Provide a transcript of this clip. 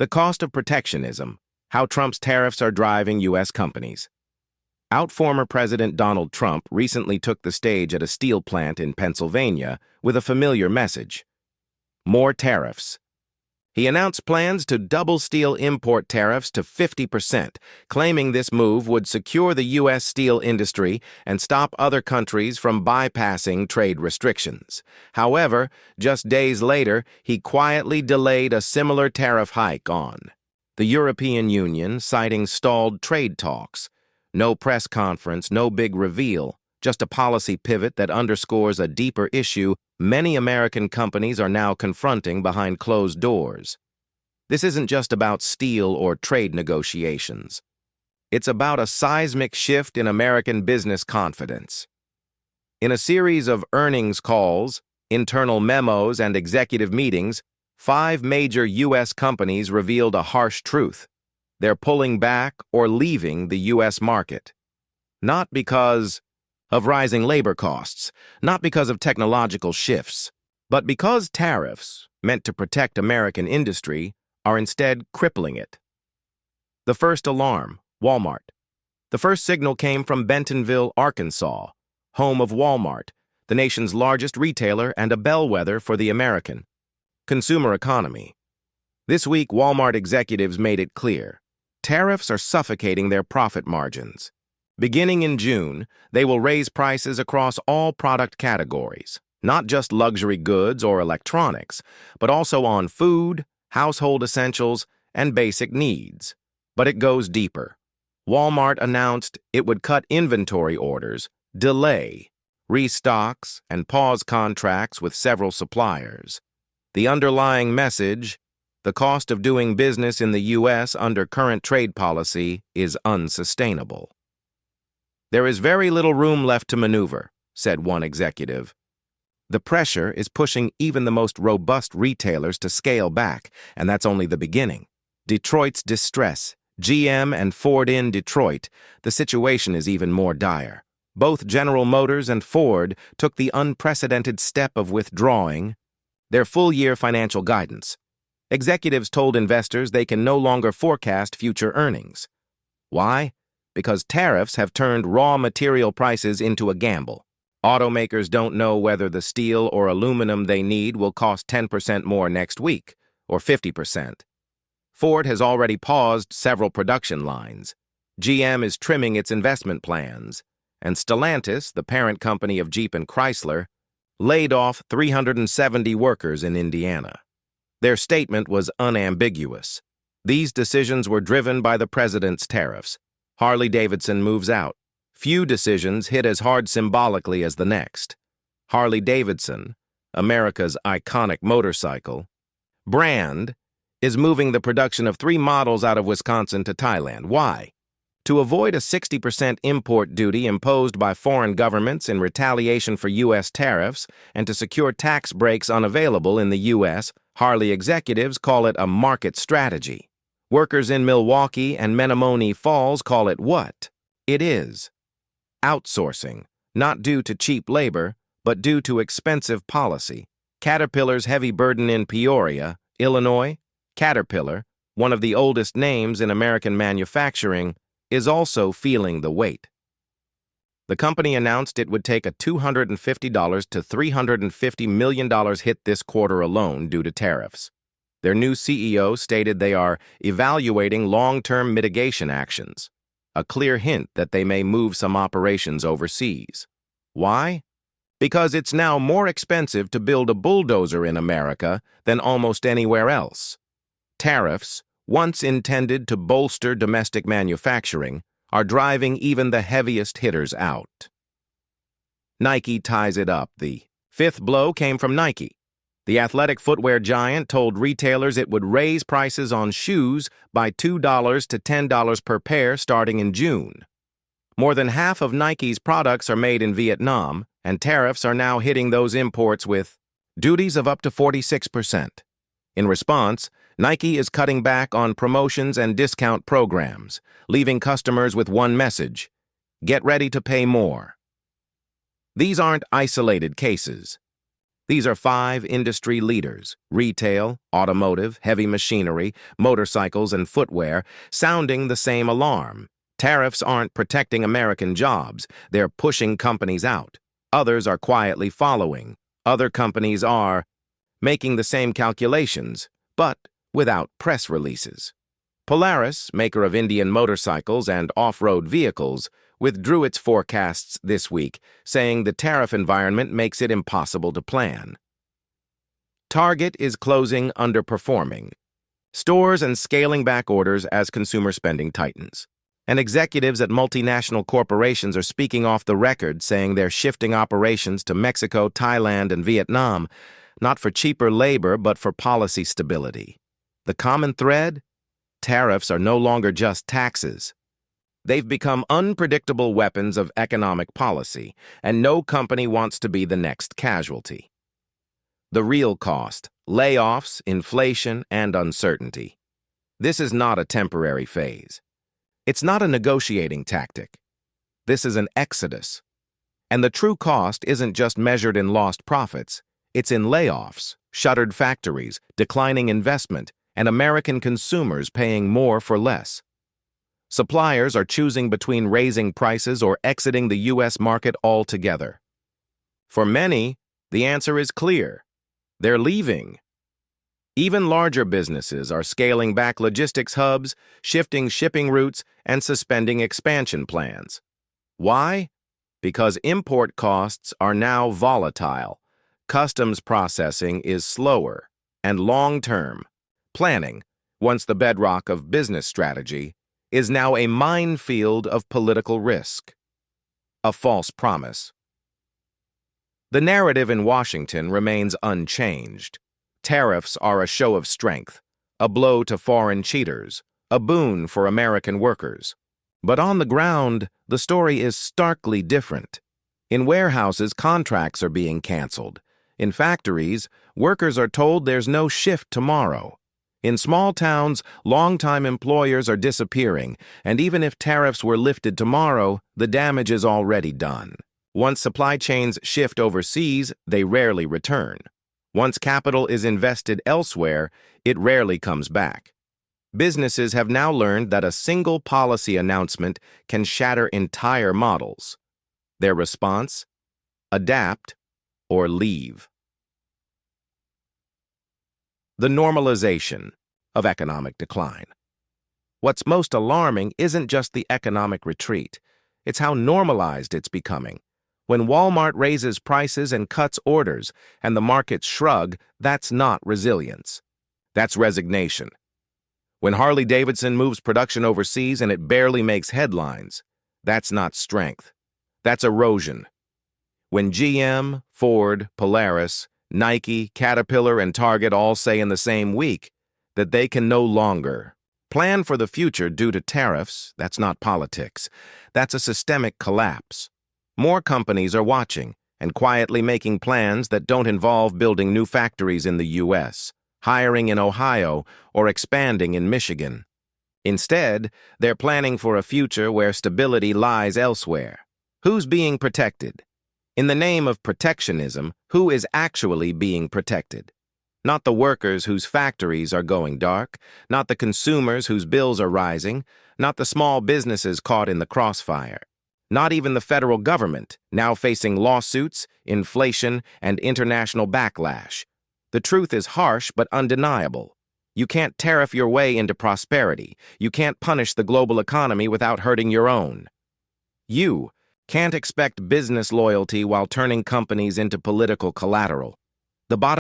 The cost of protectionism, how Trump's tariffs are driving U.S. companies. Former President Donald Trump recently took the stage at a steel plant in Pennsylvania with a familiar message: more tariffs. He announced plans to double steel import tariffs to 50%, claiming this move would secure the U.S. steel industry and stop other countries from bypassing trade restrictions. However, just days later, he quietly delayed a similar tariff hike on the European Union, citing stalled trade talks. No press conference, no big reveal, just a policy pivot that underscores a deeper issue many American companies are now confronting behind closed doors. This isn't just about steel or trade negotiations. It's about a seismic shift in American business confidence. In a series of earnings calls, internal memos, and executive meetings, 5 major U.S. companies revealed a harsh truth: they're pulling back or leaving the U.S. market. Not because of rising labor costs, not because of technological shifts, but because tariffs, meant to protect American industry, are instead crippling it. The first alarm, Walmart. The first signal came from Bentonville, Arkansas, home of Walmart, the nation's largest retailer and a bellwether for the American consumer economy. This week, Walmart executives made it clear: tariffs are suffocating their profit margins. Beginning in June, they will raise prices across all product categories, not just luxury goods or electronics, but also on food, household essentials, and basic needs. But it goes deeper. Walmart announced it would cut inventory orders, delay restocks, and pause contracts with several suppliers. The underlying message: the cost of doing business in the U.S. under current trade policy is unsustainable. There is very little room left to maneuver, said one executive. The pressure is pushing even the most robust retailers to scale back, and that's only the beginning. Detroit's distress. GM and Ford in Detroit, the situation is even more dire. Both General Motors and Ford took the unprecedented step of withdrawing their full-year financial guidance. Executives told investors they can no longer forecast future earnings. Why? Because tariffs have turned raw material prices into a gamble. Automakers don't know whether the steel or aluminum they need will cost 10% more next week, or 50%. Ford has already paused several production lines. GM is trimming its investment plans. And Stellantis, the parent company of Jeep and Chrysler, laid off 370 workers in Indiana. Their statement was unambiguous. These decisions were driven by the president's tariffs. Harley-Davidson moves out. Few decisions hit as hard symbolically as the next. Harley-Davidson, America's iconic motorcycle brand, is moving the production of 3 models out of Wisconsin to Thailand. Why? To avoid a 60% import duty imposed by foreign governments in retaliation for U.S. tariffs and to secure tax breaks unavailable in the U.S., Harley executives call it a market strategy. Workers in Milwaukee and Menomonee Falls call it what it is: outsourcing, not due to cheap labor, but due to expensive policy. Caterpillar's heavy burden in Peoria, Illinois. Caterpillar, one of the oldest names in American manufacturing, is also feeling the weight. The company announced it would take a $250 to $350 million hit this quarter alone due to tariffs. Their new CEO stated they are evaluating long-term mitigation actions, a clear hint that they may move some operations overseas. Why? Because it's now more expensive to build a bulldozer in America than almost anywhere else. Tariffs, once intended to bolster domestic manufacturing, are driving even the heaviest hitters out. Nike ties it up. The 5th blow came from Nike. The athletic footwear giant told retailers it would raise prices on shoes by $2 to $10 per pair starting in June. More than half of Nike's products are made in Vietnam, and tariffs are now hitting those imports with duties of up to 46%. In response, Nike is cutting back on promotions and discount programs, leaving customers with one message: get ready to pay more. These aren't isolated cases. These are 5 industry leaders: retail, automotive, heavy machinery, motorcycles, and footwear, sounding the same alarm. Tariffs aren't protecting American jobs, they're pushing companies out. Others are quietly following. Other companies are making the same calculations, but without press releases. Polaris, maker of Indian motorcycles and off-road vehicles, withdrew its forecasts this week, saying the tariff environment makes it impossible to plan. Target is closing underperforming. Stores and scaling back orders as consumer spending tightens. And executives at multinational corporations are speaking off the record, saying they're shifting operations to Mexico, Thailand, and Vietnam, not for cheaper labor, but for policy stability. The common thread? Tariffs are no longer just taxes. They've become unpredictable weapons of economic policy, and no company wants to be the next casualty. The real cost: layoffs, inflation, and uncertainty. This is not a temporary phase. It's not a negotiating tactic. This is an exodus. And the true cost isn't just measured in lost profits. It's in layoffs, shuttered factories, declining investment, and American consumers paying more for less. Suppliers are choosing between raising prices or exiting the U.S. market altogether. For many, the answer is clear. They're leaving. Even larger businesses are scaling back logistics hubs, shifting shipping routes, and suspending expansion plans. Why? Because import costs are now volatile, customs processing is slower, and long-term planning, once the bedrock of business strategy, is now a minefield of political risk. A false promise. The narrative in Washington remains unchanged. Tariffs are a show of strength, a blow to foreign cheaters, a boon for American workers. But on the ground, the story is starkly different. In warehouses, contracts are being canceled. In factories, workers are told there's no shift tomorrow. In small towns, longtime employers are disappearing, and even if tariffs were lifted tomorrow, the damage is already done. Once supply chains shift overseas, they rarely return. Once capital is invested elsewhere, it rarely comes back. Businesses have now learned that a single policy announcement can shatter entire models. Their response? Adapt or leave. The normalization of economic decline. What's most alarming isn't just the economic retreat, it's how normalized it's becoming. When Walmart raises prices and cuts orders, and the markets shrug, that's not resilience. That's resignation. When Harley-Davidson moves production overseas and it barely makes headlines, that's not strength. That's erosion. When GM, Ford, Polaris, Nike, Caterpillar, and Target all say in the same week that they can no longer plan for the future due to tariffs, that's not politics. That's a systemic collapse. More companies are watching and quietly making plans that don't involve building new factories in the U.S., hiring in Ohio, or expanding in Michigan. Instead, they're planning for a future where stability lies elsewhere. Who's being protected? In the name of protectionism, who is actually being protected? Not the workers whose factories are going dark, not the consumers whose bills are rising, not the small businesses caught in the crossfire. Not even the federal government, now facing lawsuits, inflation, and international backlash. The truth is harsh but undeniable. You can't tariff your way into prosperity. You can't punish the global economy without hurting your own. You can't expect business loyalty while turning companies into political collateral. The bottom